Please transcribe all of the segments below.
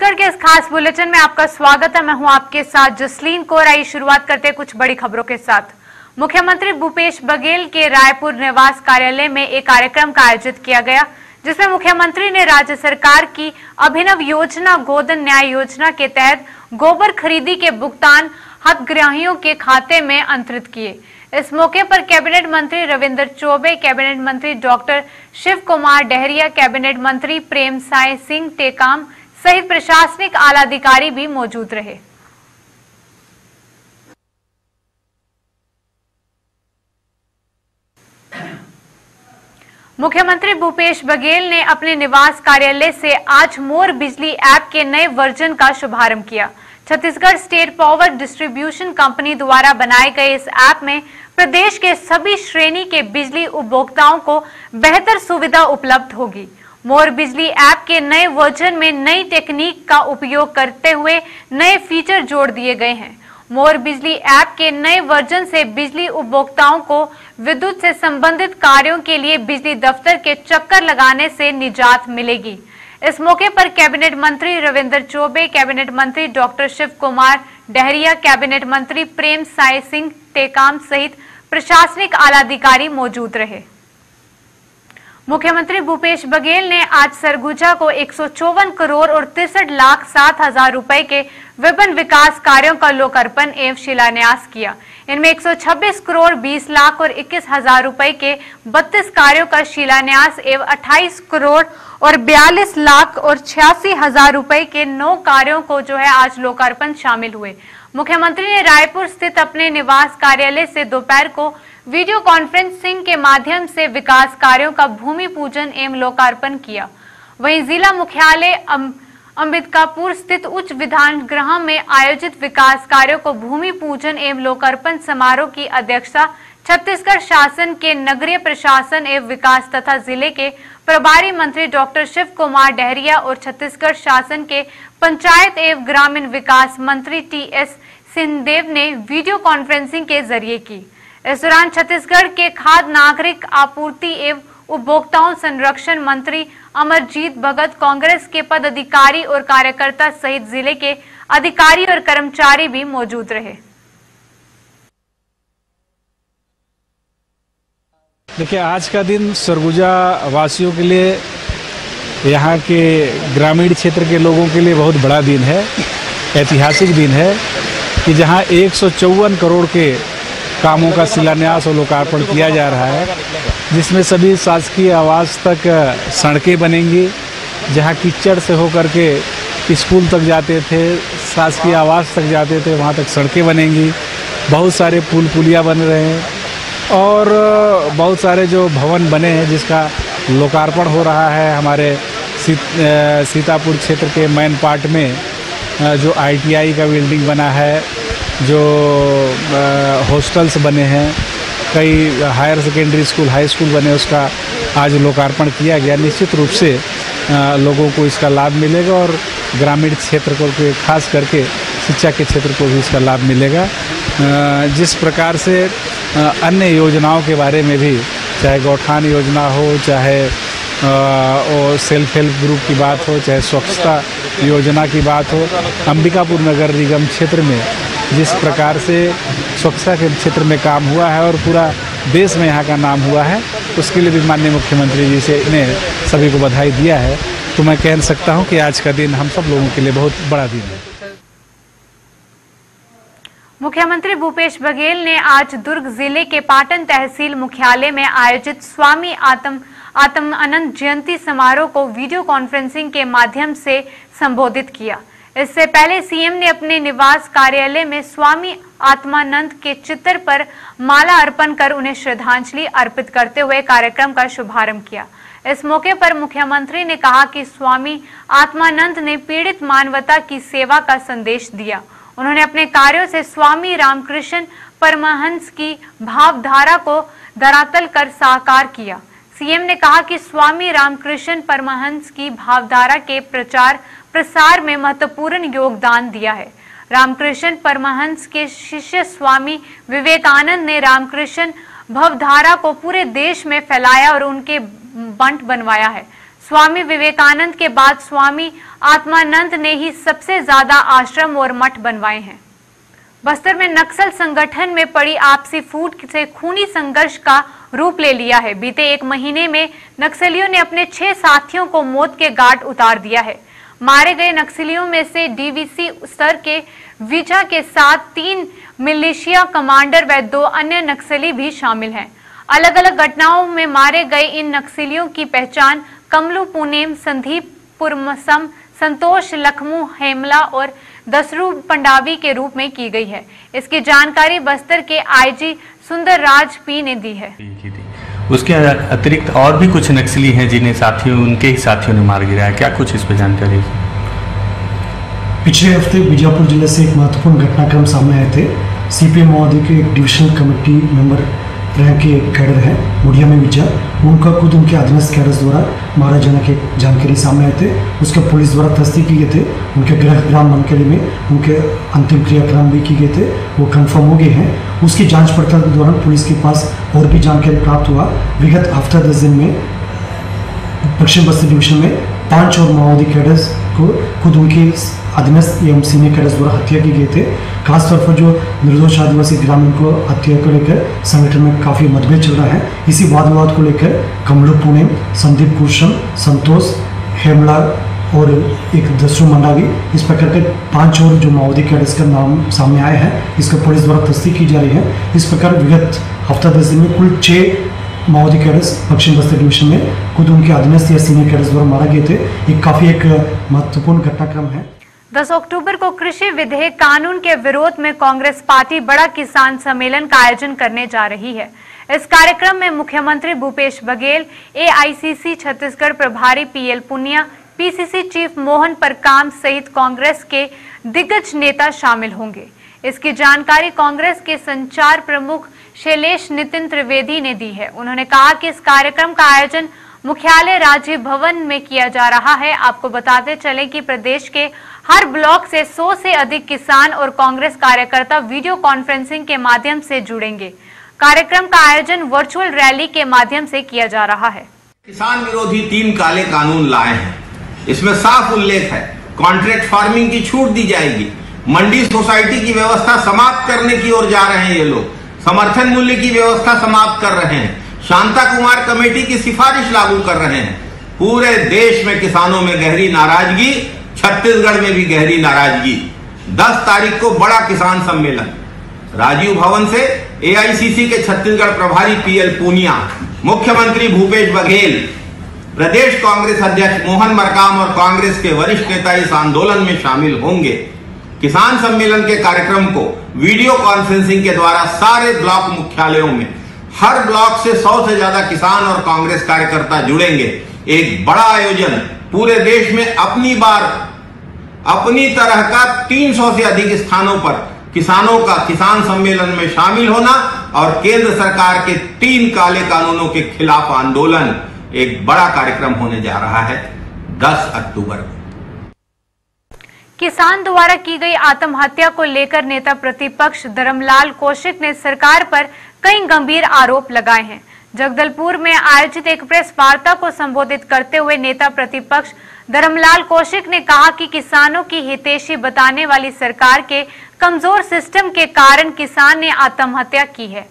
छत्तीसगढ़ के इस खास बुलेटिन में आपका स्वागत है। मैं हूं आपके साथ जसलीन कौर। आइए शुरुआत करते हैं कुछ बड़ी खबरों के साथ। मुख्यमंत्री भूपेश बघेल के रायपुर निवास कार्यालय में एक कार्यक्रम का आयोजित किया गया, जिसमें मुख्यमंत्री ने राज्य सरकार की अभिनव योजना गोधन न्याय योजना के तहत गोबर खरीदी के भुगतान हितग्राहियों के खाते में अंतरित किए। इस मौके पर कैबिनेट मंत्री रविंद्र चौबे, कैबिनेट मंत्री डॉक्टर शिव कुमार डहरिया, कैबिनेट मंत्री प्रेमसाय सिंह टेकाम सहित प्रशासनिक आला अधिकारी भी मौजूद रहे। मुख्यमंत्री भूपेश बघेल ने अपने निवास कार्यालय से आज मोर बिजली ऐप के नए वर्जन का शुभारंभ किया। Chhattisgarh state power distribution company द्वारा बनाए गए इस ऐप में प्रदेश के सभी श्रेणी के बिजली उपभोक्ताओं को बेहतर सुविधा उपलब्ध होगी। मोर बिजली ऐप के नए वर्जन में नई टेक्निक का उपयोग करते हुए नए फीचर जोड़ दिए गए हैं। मोर बिजली ऐप के नए वर्जन से बिजली उपभोक्ताओं को विद्युत से संबंधित कार्यों के लिए बिजली दफ्तर के चक्कर लगाने से निजात मिलेगी। इस मौके पर कैबिनेट मंत्री रविंद्र चौबे, कैबिनेट मंत्री डॉक्टर शिव कुमार डहरिया, कैबिनेट मंत्री प्रेमसाय सिंह टेकाम सहित प्रशासनिक आला अधिकारी मौजूद रहे। मुख्यमंत्री भूपेश बघेल ने आज सरगुजा को 154 करोड़ और 63,07,000 रुपए के विभिन्न विकास कार्यों का लोकार्पण एवं शिलान्यास किया। इनमें 126 करोड़ 20 लाख और 21,000 रुपए के 32 कार्यों का शिलान्यास एवं 28 करोड़ और 42 लाख और 86,000 रुपए के 9 कार्यों को आज लोकार्पण शामिल हुए। मुख्यमंत्री ने रायपुर स्थित अपने निवास कार्यालय से दोपहर को वीडियो कॉन्फ्रेंसिंग के माध्यम से विकास कार्यों का भूमि पूजन एवं लोकार्पण किया। वहीं जिला मुख्यालय अंबिकापुर स्थित उच्च विधान गृह में आयोजित विकास कार्यों को भूमि पूजन एवं लोकार्पण समारोह की अध्यक्षता छत्तीसगढ़ शासन के नगरीय प्रशासन एवं विकास तथा जिले के प्रभारी मंत्री डॉक्टर शिव कुमार डहरिया और छत्तीसगढ़ शासन के पंचायत एवं ग्रामीण विकास मंत्री टी.एस. सिंहदेव ने वीडियो कॉन्फ्रेंसिंग के जरिए की। इस दौरान छत्तीसगढ़ के खाद्य नागरिक आपूर्ति एवं उपभोक्ताओं संरक्षण मंत्री अमरजीत भगत, कांग्रेस के पदाधिकारी और कार्यकर्ता सहित जिले के अधिकारी और कर्मचारी भी मौजूद रहे। देखिए, आज का दिन सरगुजा वासियों के लिए, यहाँ के ग्रामीण क्षेत्र के लोगों के लिए बहुत बड़ा दिन है, ऐतिहासिक दिन है कि जहाँ 154 करोड़ के कामों का शिलान्यास और लोकार्पण किया जा रहा है, जिसमें सभी शासकीय आवास तक सड़कें बनेंगी। जहाँ कीचड़ से होकर के स्कूल तक जाते थे, शासकीय आवास तक जाते थे, वहाँ तक सड़कें बनेंगी। बहुत सारे पुल पुलिया बन रहे हैं और बहुत सारे जो भवन बने हैं जिसका लोकार्पण हो रहा है। हमारे सीतापुर क्षेत्र के मैन पार्ट में जो ITI का बिल्डिंग बना है, जो हॉस्टल्स बने हैं, कई higher secondary school, high school बने, उसका आज लोकार्पण किया गया। निश्चित रूप से लोगों को इसका लाभ मिलेगा और ग्रामीण क्षेत्र को, खास करके शिक्षा के क्षेत्र को भी इसका लाभ मिलेगा। जिस प्रकार से अन्य योजनाओं के बारे में भी, चाहे गौठान योजना हो, चाहे और सेल्फ हेल्प ग्रुप की बात हो, चाहे स्वच्छता योजना की बात हो, अंबिकापुर नगर निगम क्षेत्र में जिस प्रकार से स्वच्छता के क्षेत्र में काम हुआ है और पूरा देश में यहाँ का नाम हुआ है, उसके लिए भी माननीय मुख्यमंत्री जी से ने सभी को बधाई दिया है। तो मैं कह सकता हूँ कि आज का दिन हम सब लोगों के लिए बहुत बड़ा दिन है। मुख्यमंत्री भूपेश बघेल ने आज दुर्ग जिले के पाटन तहसील मुख्यालय में आयोजित स्वामी आत्मानंद जयंती समारोह को वीडियो कॉन्फ्रेंसिंग के माध्यम से संबोधित किया। इससे पहले सीएम ने अपने निवास कार्यालय में स्वामी आत्मानंद के चित्र पर माला अर्पण कर उन्हें श्रद्धांजलि अर्पित करते हुए कार्यक्रम का शुभारंभ किया। इस मौके पर मुख्यमंत्री ने कहा कि स्वामी आत्मानंद ने पीड़ित मानवता की सेवा का संदेश दिया। उन्होंने अपने कार्यों से स्वामी रामकृष्ण परमहंस की भावधारा को धरातल कर साकार किया। सीएम ने कहा कि स्वामी रामकृष्ण परमहंस की भावधारा के प्रचार प्रसार में महत्वपूर्ण योगदान दिया है। रामकृष्ण परमहंस के शिष्य स्वामी विवेकानंद ने रामकृष्ण भवधारा को पूरे देश में फैलाया और उनके बंट बनवाया है। स्वामी विवेकानंद के बाद स्वामी आत्मानंद ने ही सबसे ज्यादा आश्रम और मठ बनवाए हैं। बस्तर में नक्सल संगठन में पड़ी आपसी फूट से खूनी संघर्ष का रूप ले लिया है। बीते एक महीने में नक्सलियों ने अपने 6 साथियों को मौत के घाट उतार दिया है। मारे गए नक्सलियों में से डीवीसी स्तर के विजा के साथ 3 मिलिशिया कमांडर व 2 अन्य नक्सली भी शामिल हैं। अलग अलग घटनाओं में मारे गए इन नक्सलियों की पहचान कमलू पुनेम, संदीप पुरमसम, संतोष लखमू हेमला और दसरू पंडावी के रूप में की गई है। इसकी जानकारी बस्तर के आईजी सुंदर राज पी ने दी है। उसके अतिरिक्त और भी कुछ नक्सली हैं जिन्हें उनके ही साथियों ने मार गिराया, क्या कुछ इस पर जानकारी है? पिछले हफ्ते बीजापुर जिले से एक महत्वपूर्ण घटनाक्रम सामने आए थे। सीपीएम महोदय के एक डिविजनल कमेटी मेंबर रैंक के कैडर है मुड़िया में विजय, उनका खुद उनके अधीनस्थ कैडर्स द्वारा मारा जाने की जानकारी सामने आए थे। उसके पुलिस द्वारा तस्दीक किए थे। उनके गृह ग्राम मनकरी में उनके अंतिम क्रियाक्रम भी किए गए थे, वो कंफर्म हो गए हैं। उसकी जांच पड़ताल के दौरान पुलिस के पास और भी जानकारी प्राप्त हुआ। विगत हफ्ता 10 दिन में दक्षिण बस्तर डिवीजन में 5 और माओवादी कैडर्स को खुद उनके अधीनस्थ एवं सीनियर कैडर्स द्वारा हत्या की गए थे। खासतौर पर जो निर्दोष आदिवासी ग्रामीण को हत्या को लेकर संगठन में काफ़ी मतभेद चल रहा है। इसी वाद विवाद को लेकर कमलू पुणे, संदीप कुशम, संतोष हेमला और एक दसरू मंडावी, इस प्रकार के 5 और जो माओवादी कैडर्स का नाम सामने आए हैं, इसका पुलिस द्वारा तस्दीक की जा रही है। इस प्रकार विगत हफ्ता 10 दिन में कुल 6 माओवादी कैडर्स दक्षिण बस्तर डिवीजन में खुद उनके अधीनस्थ या सीनियर कैडर्स द्वारा मारा गए थे। ये काफ़ी एक महत्वपूर्ण घटनाक्रम है। 10 अक्टूबर को कृषि विधेयक कानून के विरोध में कांग्रेस पार्टी बड़ा किसान सम्मेलन का आयोजन करने जा रही है। इस कार्यक्रम में मुख्यमंत्री भूपेश बघेल, एआईसीसी छत्तीसगढ़ प्रभारी P L Punia, PCC chief Mohan Parkam सहित कांग्रेस के दिग्गज नेता शामिल होंगे। इसकी जानकारी कांग्रेस के संचार प्रमुख शैलेश नितिन त्रिवेदी ने दी है। उन्होंने कहा कि इस कार्यक्रम का आयोजन मुख्यालय राजीव भवन में किया जा रहा है। आपको बताते चलें कि प्रदेश के हर ब्लॉक से 100 से अधिक किसान और कांग्रेस कार्यकर्ता वीडियो कॉन्फ्रेंसिंग के माध्यम से जुड़ेंगे। कार्यक्रम का आयोजन वर्चुअल रैली के माध्यम से किया जा रहा है। किसान विरोधी 3 काले कानून लाए हैं। इसमें साफ उल्लेख है कॉन्ट्रैक्ट फार्मिंग की छूट दी जाएगी, मंडी सोसाइटी की व्यवस्था समाप्त करने की ओर जा रहे हैं ये लोग, समर्थन मूल्य की व्यवस्था समाप्त कर रहे हैं, शांता कुमार कमेटी की सिफारिश लागू कर रहे हैं। पूरे देश में किसानों में गहरी नाराजगी, छत्तीसगढ़ में भी गहरी नाराजगी। 10 तारीख को बड़ा किसान सम्मेलन राजीव भवन से एआईसीसी के छत्तीसगढ़ प्रभारी पीएल पुनिया, मुख्यमंत्री भूपेश बघेल, प्रदेश कांग्रेस अध्यक्ष मोहन मरकाम और कांग्रेस के वरिष्ठ नेता इस आंदोलन में शामिल होंगे। किसान सम्मेलन के कार्यक्रम को वीडियो कॉन्फ्रेंसिंग के द्वारा सारे ब्लॉक मुख्यालयों में हर ब्लॉक से 100 से ज्यादा किसान और कांग्रेस कार्यकर्ता जुड़ेंगे। एक बड़ा आयोजन पूरे देश में अपनी तरह का 300 से अधिक स्थानों पर किसानों का किसान सम्मेलन में शामिल होना और केंद्र सरकार के 3 काले कानूनों के खिलाफ आंदोलन, एक बड़ा कार्यक्रम होने जा रहा है 10 अक्टूबर को। किसान द्वारा की गई आत्महत्या को लेकर नेता प्रतिपक्ष धर्मलाल कौशिक ने सरकार पर कई गंभीर आरोप लगाए हैं। जगदलपुर में आयोजित एक प्रेस वार्ता को संबोधित करते हुए नेता प्रतिपक्ष धर्मलाल कौशिक ने कहा कि किसानों की हितैषी बताने वाली सरकार के कमजोर सिस्टम के कारण किसान ने आत्महत्या की है।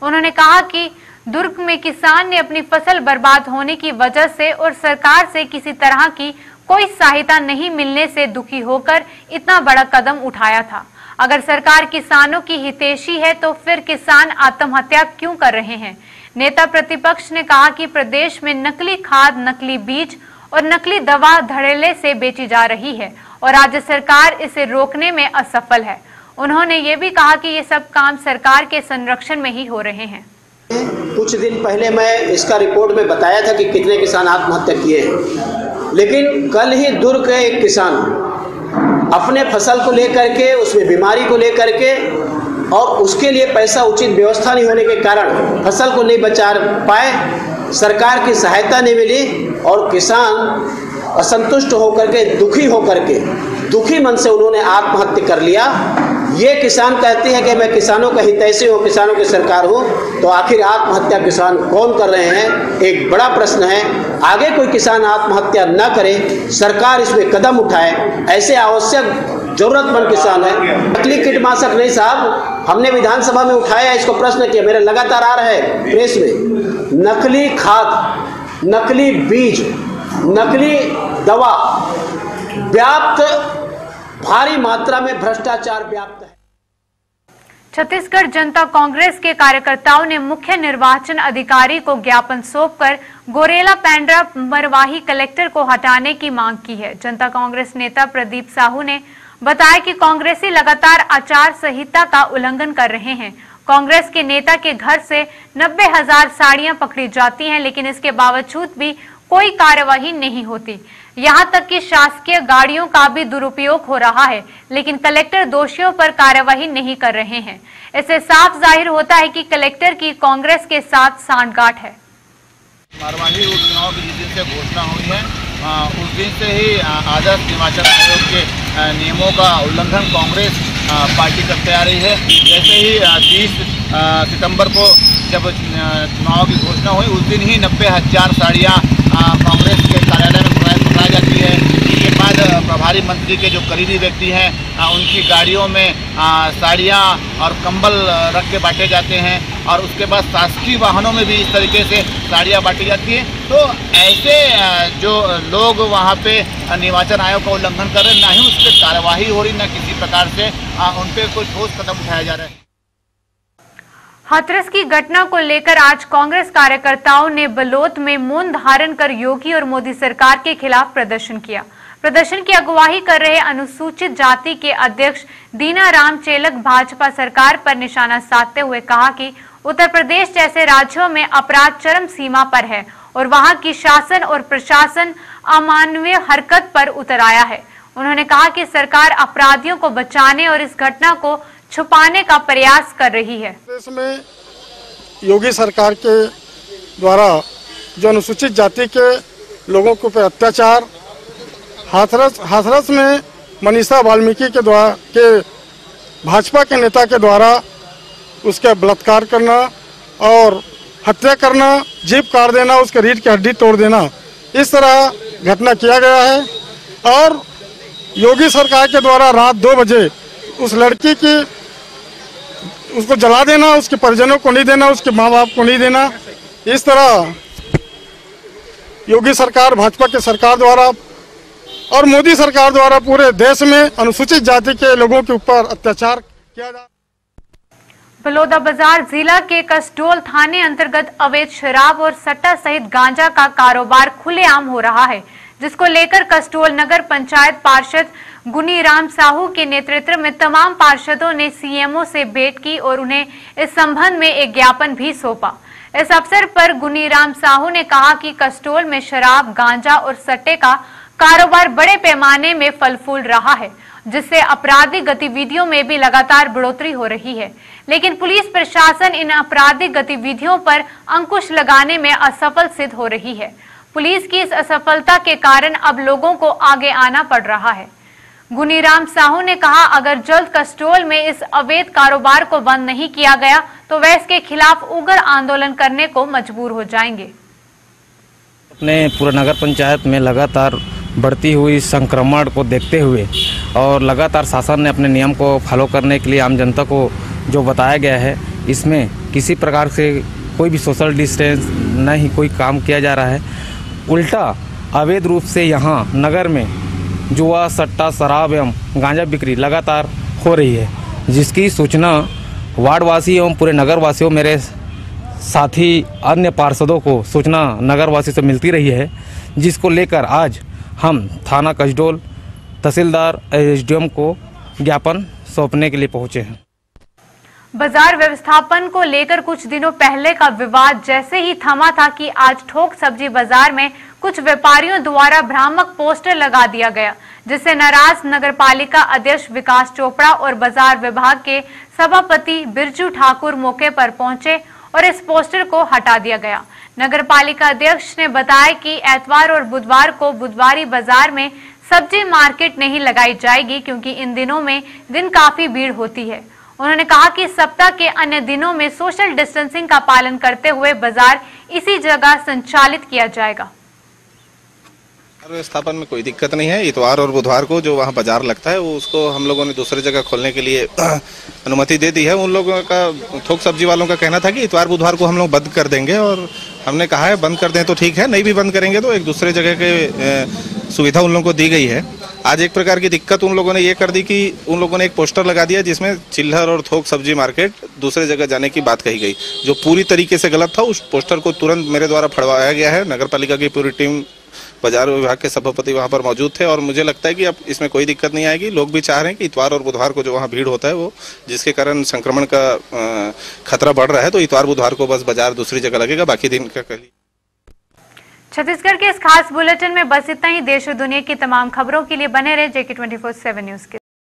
उन्होंने कहा कि दुर्ग में किसान ने अपनी फसल बर्बाद होने की वजह से और सरकार से किसी तरह की कोई सहायता नहीं मिलने से दुखी होकर इतना बड़ा कदम उठाया था। अगर सरकार किसानों की हितैषी है तो फिर किसान आत्महत्या क्यों कर रहे हैं? नेता प्रतिपक्ष ने कहा कि प्रदेश में नकली खाद, नकली बीज और नकली दवा धड़ल्ले से बेची जा रही है और राज्य सरकार इसे रोकने में असफल है। उन्होंने ये भी कहा कि ये सब काम सरकार के संरक्षण में ही हो रहे हैं। कुछ दिन पहले मैं इसका रिपोर्ट में बताया था कि कितने किसान आत्महत्या किए हैं, लेकिन कल ही दुर्ग के एक किसान अपने फसल को लेकर के, उसमें बीमारी को लेकर के और उसके लिए पैसा उचित व्यवस्था नहीं होने के कारण फसल को नहीं बचा पाए, सरकार की सहायता नहीं मिली और किसान असंतुष्ट होकर के, दुखी मन से उन्होंने आत्महत्या कर लिया। ये किसान कहते हैं कि मैं किसानों का हितैषी हूँ, किसानों की सरकार हूँ, तो आखिर आत्महत्या किसान कौन कर रहे हैं? एक बड़ा प्रश्न है। आगे कोई किसान आत्महत्या न करे, सरकार इसमें कदम उठाए। ऐसे आवश्यक जरूरतमंद किसान है। नकली कीटनाशक नहीं साहब, हमने विधानसभा में उठाया, इसको प्रश्न किया, मेरा लगातार आ रहा है प्रेस में। नकली खाद, नकली बीज, नकली दवा व्याप्त, भारी मात्रा में भ्रष्टाचार व्याप्त है। छत्तीसगढ़ जनता कांग्रेस के कार्यकर्ताओं ने मुख्य निर्वाचन अधिकारी को ज्ञापन सौंपकर गोरेला पेंड्रा मरवाही कलेक्टर को हटाने की मांग की है। जनता कांग्रेस नेता प्रदीप साहू ने बताया कि कांग्रेसी लगातार आचार संहिता का उल्लंघन कर रहे हैं। कांग्रेस के नेता के घर से 90,000 साड़ियां पकड़ी जाती हैं, लेकिन इसके बावजूद भी कोई कार्यवाही नहीं होती। यहां तक कि शासकीय गाड़ियों का भी दुरुपयोग हो रहा है, लेकिन कलेक्टर दोषियों पर कार्यवाही नहीं कर रहे हैं। इससे साफ जाहिर होता है कि कलेक्टर की कांग्रेस के साथ सांठगांठ है। मरवाही उपचुनाव की जिस दिन से घोषणा हुई है उस दिन से ही आदर्श निर्वाचन आयोग के नियमों का उल्लंघन कांग्रेस पार्टी करते आ रही है। जैसे ही 30 सितंबर को जब चुनाव की घोषणा हुई उस दिन ही 90,000 साड़ियाँ कांग्रेस के कार्यालय में पकड़ाई जाती है। इसके बाद प्रभारी मंत्री के जो करीबी व्यक्ति हैं उनकी गाड़ियों में साड़ियाँ और कंबल रख के बांटे जाते हैं और उसके बाद शासकीय वाहनों में भी इस तरीके से साड़ियाँ बांटी जाती हैं। तो ऐसे जो लोग वहाँ पे निर्वाचन आयोग का उल्लंघन कर रहे हैं, ना ही उस पर कार्यवाही हो रही, न किसी प्रकार से उन पर कोई ठोस कदम उठाया जा रहा है। हाथरस की घटना को लेकर आज कांग्रेस कार्यकर्ताओं ने बलोद में मौन धारण कर योगी और मोदी सरकार के खिलाफ प्रदर्शन किया। प्रदर्शन की अगुवाई कर रहे अनुसूचित जाति के अध्यक्ष दीनाराम चेलक भाजपा सरकार पर निशाना साधते हुए कहा कि उत्तर प्रदेश जैसे राज्यों में अपराध चरम सीमा पर है और वहां की शासन और प्रशासन अमानवीय हरकत पर उतर आया है। उन्होंने कहा कि सरकार अपराधियों को बचाने और इस घटना को छुपाने का प्रयास कर रही है। देश में योगी सरकार के द्वारा जो अनुसूचित जाति के लोगों के ऊपर अत्याचार, हाथरस में मनीषा वाल्मीकि के द्वारा के भाजपा के नेता के द्वारा उसका बलात्कार करना और हत्या करना, जीभ काट देना, उसके रीढ़ की हड्डी तोड़ देना, इस तरह घटना किया गया है। और योगी सरकार के द्वारा रात 2 बजे उस लड़की की उसको जला देना, उसके परिजनों को नहीं देना, उसके माँ बाप को नहीं देना, इस तरह योगी सरकार, भाजपा की सरकार द्वारा और मोदी सरकार द्वारा पूरे देश में अनुसूचित जाति के लोगों के ऊपर अत्याचार किया जा। बलौदाबाजार जिला के कसडोल थाने अंतर्गत अवैध शराब और सट्टा सहित गांजा का कारोबार खुलेआम हो रहा है, जिसको लेकर कसडोल नगर पंचायत पार्षद गुनीराम साहू के नेतृत्व में तमाम पार्षदों ने सीएमओ से भेंट की और उन्हें इस संबंध में एक ज्ञापन भी सौंपा। इस अवसर पर गुनीराम साहू ने कहा कि कसडोल में शराब, गांजा और सट्टे का कारोबार बड़े पैमाने में फल फूल रहा है, जिससे आपराधिक गतिविधियों में भी लगातार बढ़ोतरी हो रही है। लेकिन पुलिस प्रशासन इन आपराधिक गतिविधियों पर अंकुश लगाने में असफल सिद्ध हो रही है। पुलिस की इस असफलता के कारण अब लोगों को आगे आना पड़ रहा है। गुनीराम साहू ने कहा, अगर जल्द कसडोल में इस अवैध कारोबार को बंद नहीं किया गया तो वह इसके खिलाफ उग्र आंदोलन करने को मजबूर हो जाएंगे। अपने पूरे नगर पंचायत में लगातार बढ़ती हुई संक्रमण को देखते हुए और लगातार शासन ने अपने नियम को फॉलो करने के लिए आम जनता को जो बताया गया है, इसमें किसी प्रकार से कोई भी सोशल डिस्टेंस न ही कोई काम किया जा रहा है। उल्टा अवैध रूप से यहाँ नगर में जुआ, सट्टा, शराब एवं गांजा बिक्री लगातार हो रही है, जिसकी सूचना वार्डवासी एवं पूरे नगरवासियों, मेरे साथी अन्य पार्षदों को सूचना नगरवासी से मिलती रही है, जिसको लेकर आज हम थाना कसडोल तहसीलदार एसडीएम को ज्ञापन सौंपने के लिए पहुंचे हैं। बाजार व्यवस्थापन को लेकर कुछ दिनों पहले का विवाद जैसे ही थमा था कि आज ठोक सब्जी बाजार में कुछ व्यापारियों द्वारा भ्रामक पोस्टर लगा दिया गया, जिससे नाराज नगरपालिका अध्यक्ष विकास चोपड़ा और बाजार विभाग के सभापति बिरजू ठाकुर मौके पर पहुंचे और इस पोस्टर को हटा दिया गया। नगरपालिका अध्यक्ष ने बताया कि एतवार और बुधवार को बुधवारी बाजार में सब्जी मार्केट नहीं लगाई जाएगी, क्योंकि इन दिनों में दिन काफी भीड़ होती है। उन्होंने कहा कि सप्ताह के अन्य दिनों में सोशल डिस्टेंसिंग का पालन करते हुए बाजार इसी जगह संचालित किया जाएगा। व्यवस्थापन में कोई दिक्कत नहीं है। इतवार और बुधवार को जो वहाँ बाजार लगता है वो उसको हम लोगों ने दूसरी जगह खोलने के लिए अनुमति दे दी है। उन लोगों का, थोक सब्जी वालों का कहना था कि इतवार बुधवार को हम लोग बंद कर देंगे, और हमने कहा है बंद कर दें तो ठीक है, नहीं भी बंद करेंगे तो एक दूसरे जगह के सुविधा उन लोगों को दी गई है। आज एक प्रकार की दिक्कत उन लोगों ने ये कर दी कि उन लोगों ने एक पोस्टर लगा दिया जिसमें चिल्लर और थोक सब्जी मार्केट दूसरे जगह जाने की बात कही गई, जो पूरी तरीके से गलत था। उस पोस्टर को तुरंत मेरे द्वारा फड़वाया गया है। नगर पालिका की पूरी टीम, बाजार विभाग के सभापति वहां पर मौजूद थे, और मुझे लगता है कि अब इसमें कोई दिक्कत नहीं आएगी। लोग भी चाह रहे हैं कि इतवार और बुधवार को जो वहां भीड़ होता है वो, जिसके कारण संक्रमण का खतरा बढ़ रहा है, तो इतवार बुधवार को बस बाजार दूसरी जगह लगेगा, बाकी दिन का कल। छत्तीसगढ़ के इस खास बुलेटिन में बस इतना ही। देश और दुनिया की तमाम खबरों के लिए बने रहे JK24/7 न्यूज के।